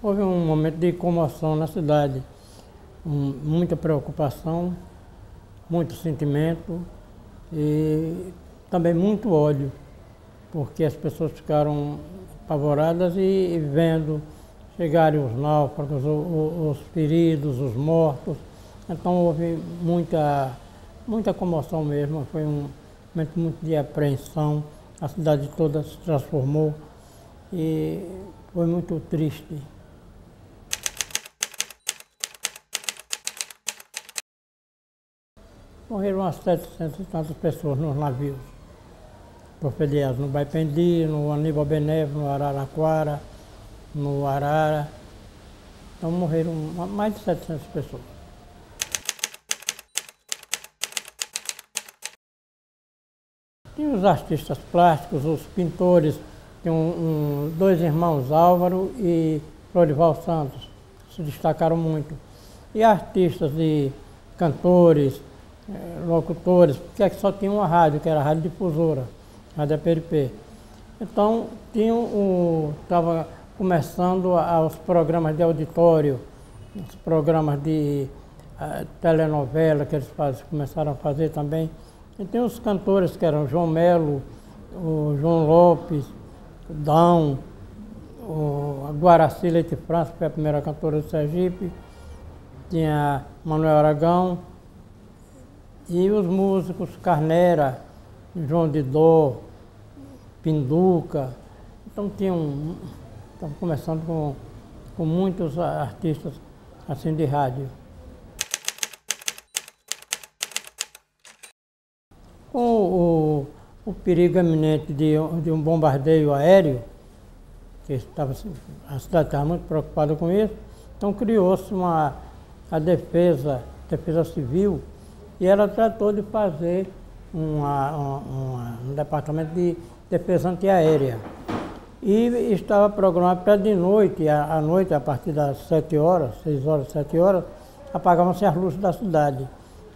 houve um momento de comoção na cidade, muita preocupação, muito sentimento e também muito ódio, porque as pessoas ficaram apavoradas e vendo chegarem os náufragos, os feridos, os mortos. Então houve muita comoção mesmo, foi um momento muito de apreensão, a cidade toda se transformou e foi muito triste. Morreram umas 700 e tantas pessoas nos navios torpedeados no Baipendi, no Aníbal Benévolo, no Araraquara, no Arara. Então morreram mais de 700 pessoas. Tinha os artistas plásticos, os pintores, tem dois irmãos, Álvaro e Florival Santos, se destacaram muito. E artistas de cantores, locutores, porque só tinha uma rádio, que era a Rádio Difusora, a Rádio APRP. Então, estava começando os programas de auditório, os programas de telenovela que eles começaram a fazer também. E tem os cantores que eram João Melo, o João Lopes, o Dão, a Guaraci Leite França, que foi a primeira cantora do Sergipe, tinha Manuel Aragão, e os músicos Carnera, João de Dó, Pinduca. Então estavam começando com muitos artistas assim de rádio. Com o perigo iminente de um bombardeio aéreo, que a cidade estava muito preocupada com isso, então criou-se a defesa civil, e ela tratou de fazer um departamento de defesa antiaérea. E estava programado para de noite, à noite, a partir das 7 horas, 6 horas, 7 horas, apagavam-se as luzes da cidade.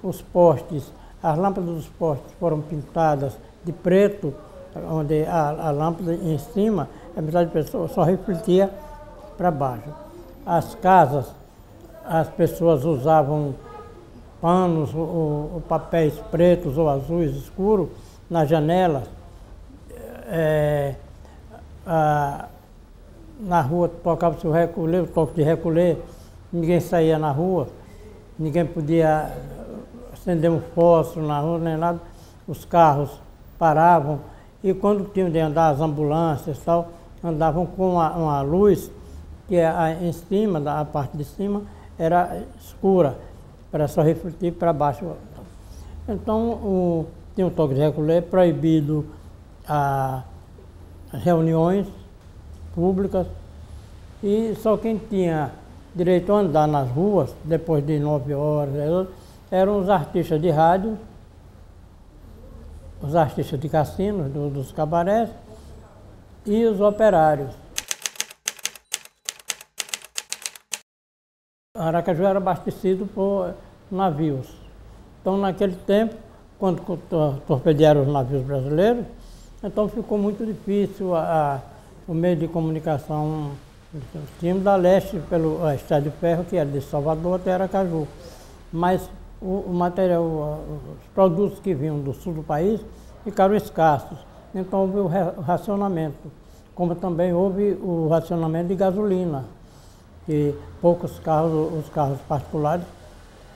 Os postes, as lâmpadas dos postes foram pintadas de preto, onde a lâmpada em cima, a metade da pessoa só refletia para baixo. As casas, as pessoas usavam panos ou papéis pretos ou azuis escuros nas janelas. Na rua tocava-se o toque de recolher, ninguém saía na rua, ninguém podia acender um fósforo na rua, nem nada. Os carros paravam e quando tinham de andar as ambulâncias e tal, andavam com uma luz que em cima, da parte de cima, era escura, para só refletir para baixo. Então, tinha um toque de recolher, proibido as reuniões públicas, e só quem tinha direito a andar nas ruas, depois de 9 horas, eram os artistas de rádio, os artistas de cassinos, dos cabarés, e os operários. Aracaju era abastecido por navios. Então, naquele tempo, quando torpedearam os navios brasileiros, então ficou muito difícil o meio de comunicação. Tínhamos da leste pelo Estrada de Ferro, que era de Salvador até Aracaju. Mas o material, os produtos que vinham do sul do país ficaram escassos. Então houve o racionamento, como também houve o racionamento de gasolina, que poucos carros, os carros particulares,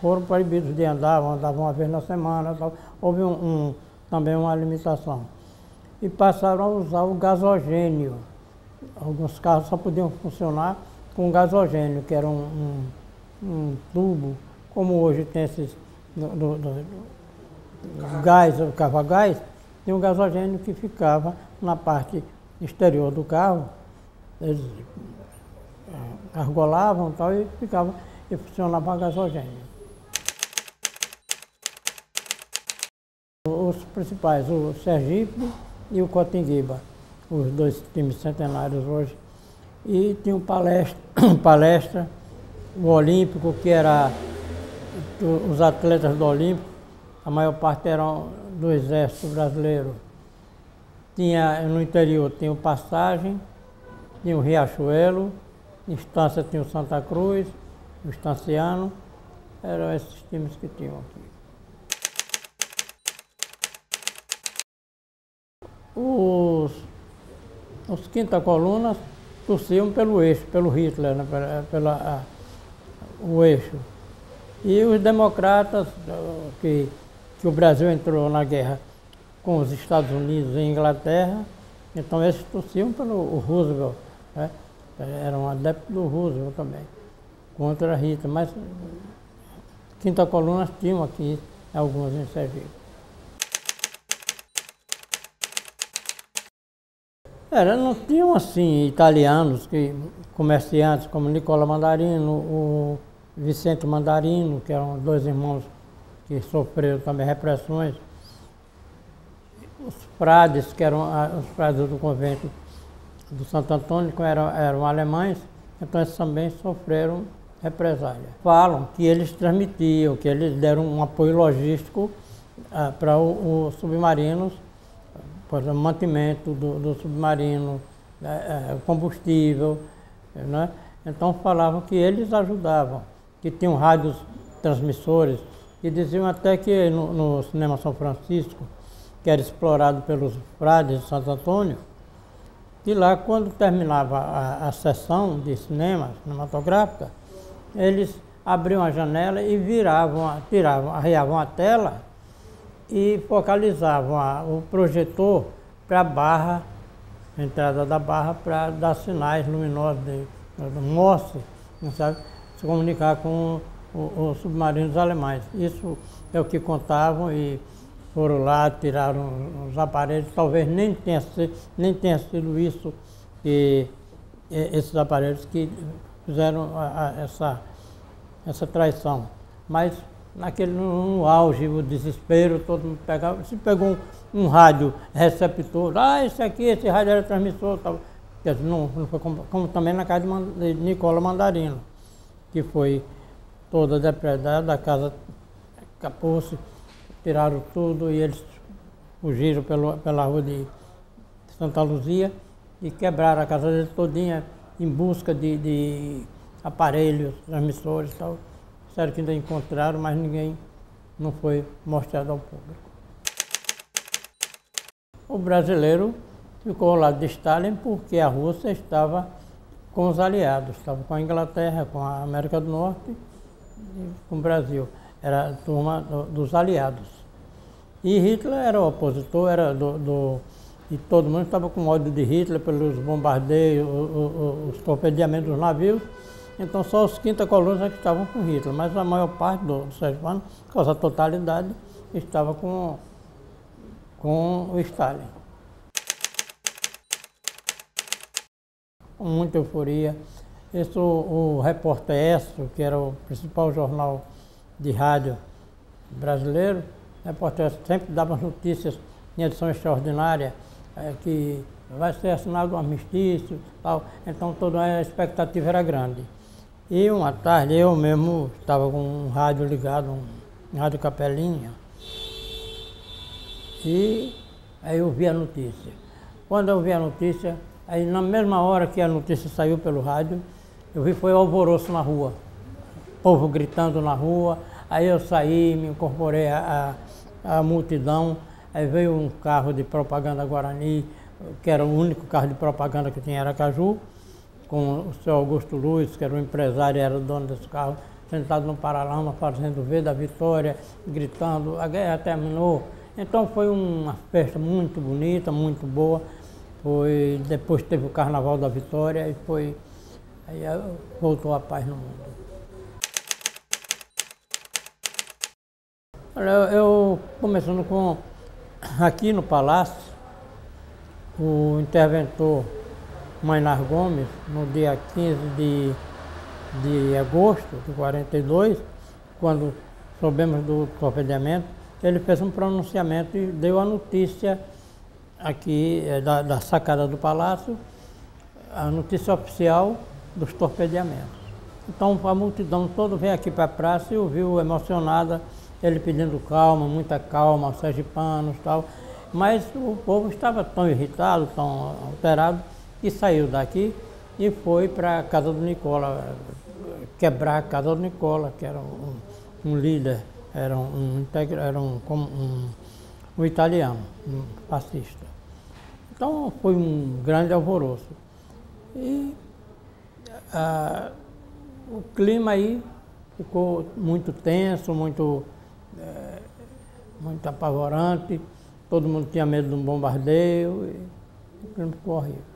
foram proibidos de andar, andavam uma vez na semana. Tal. Houve também uma limitação. E passaram a usar o gasogênio. Alguns carros só podiam funcionar com gasogênio, que era um tubo, como hoje tem esses gás, o carro a gás, tem um gasogênio que ficava na parte exterior do carro. Eles argolavam tal, e funcionava a gasogênio. Os principais, o Sergipe e o Cotinguiba, os dois times centenários hoje. E tinha palestra, o Olímpico, que era os atletas do Olímpico, a maior parte eram do Exército Brasileiro. No interior tinha o Passagem, tinha o Riachuelo, Estância tinha o Santa Cruz, o Estanciano, eram esses times que tinham aqui. Os quinta colunas torciam pelo eixo, pelo Hitler, né, o eixo. E os democratas, que o Brasil entrou na guerra com os Estados Unidos e Inglaterra, então eles torciam pelo Roosevelt, né? Eram adeptos do Roosevelt também, contra Hitler, mas quinta colunas tinham aqui algumas em Sergipe. Não tinham assim italianos, comerciantes como Nicola Mandarino, o Vicente Mandarino, que eram dois irmãos que sofreram também repressões. Os frades, que eram os frades do convento do Santo Antônio, que eram alemães, então eles também sofreram represália. Falam que eles transmitiam, que eles deram um apoio logístico para os submarinos, por exemplo, mantimento do submarino, combustível, né? Então falavam que eles ajudavam, que tinham rádios transmissores, e diziam até que no Cinema São Francisco, que era explorado pelos frades de Santo Antônio, que lá quando terminava a sessão de cinematográfica, eles abriam a janela e arriavam a tela e focalizavam o projetor para a barra, a entrada da barra, para dar sinais luminosos do Morse, sabe? Se comunicar com os submarinos alemães. Isso é o que contavam e foram lá, tiraram os aparelhos, talvez nem tenha sido isso, esses aparelhos que fizeram essa traição. Mas no auge, o desespero, todo mundo pegava, se pegou um rádio receptor, esse rádio era transmissor, tal. Não foi como também na casa de Nicola Mandarino, que foi toda depredada, a casa acabou-se, tiraram tudo e eles fugiram pela rua de Santa Luzia e quebraram a casa deles todinha em busca de aparelhos, transmissores e tal. Disseram que ainda encontraram, mas ninguém não foi mostrado ao público. O brasileiro ficou ao lado de Stalin porque a Rússia estava com os aliados, estava com a Inglaterra, com a América do Norte e com o Brasil. Era a turma dos aliados. E Hitler era o opositor, e todo mundo estava com ódio de Hitler pelos bombardeios, os torpedeamentos dos navios. Então só os quinta colunas que estavam com Hitler, mas a maior parte do sergipano, quase a totalidade, estava com o Stalin. Com muita euforia. O Repórter Estro, que era o principal jornal de rádio brasileiro, o Repórter Estro sempre dava notícias em edição extraordinária, que vai ser assinado um armistício e tal, então toda a expectativa era grande. E uma tarde eu mesmo estava com um rádio ligado, um rádio Capelinha, e aí eu vi a notícia. Quando eu vi a notícia, aí na mesma hora que a notícia saiu pelo rádio, eu vi foi alvoroço na rua, povo gritando na rua, aí eu saí, me incorporei à multidão, aí veio um carro de propaganda Guarani, que era o único carro de propaganda que tinha em Aracaju, com o seu Augusto Luiz, que era o empresário e era o dono desse carro, sentado no paralama, fazendo V da Vitória, gritando, a guerra terminou. Então foi uma festa muito bonita, muito boa. Depois teve o Carnaval da Vitória e aí voltou a paz no mundo. Olha, eu começando aqui no Palácio, o interventor Mainar Gomes, no dia 15 de agosto de 42, quando soubemos do torpedeamento, ele fez um pronunciamento e deu a notícia aqui da sacada do Palácio, a notícia oficial dos torpedeamentos. Então a multidão toda veio aqui para a praça e ouviu emocionada, ele pedindo calma, muita calma aos sergipanos e tal, mas o povo estava tão irritado, tão alterado, que saiu daqui e foi para a casa do Nicola, quebrar a casa do Nicola, que era um líder, um italiano, um fascista. Então foi um grande alvoroço. E o clima aí ficou muito tenso, muito apavorante, todo mundo tinha medo de um bombardeio, e o clima ficou horrível.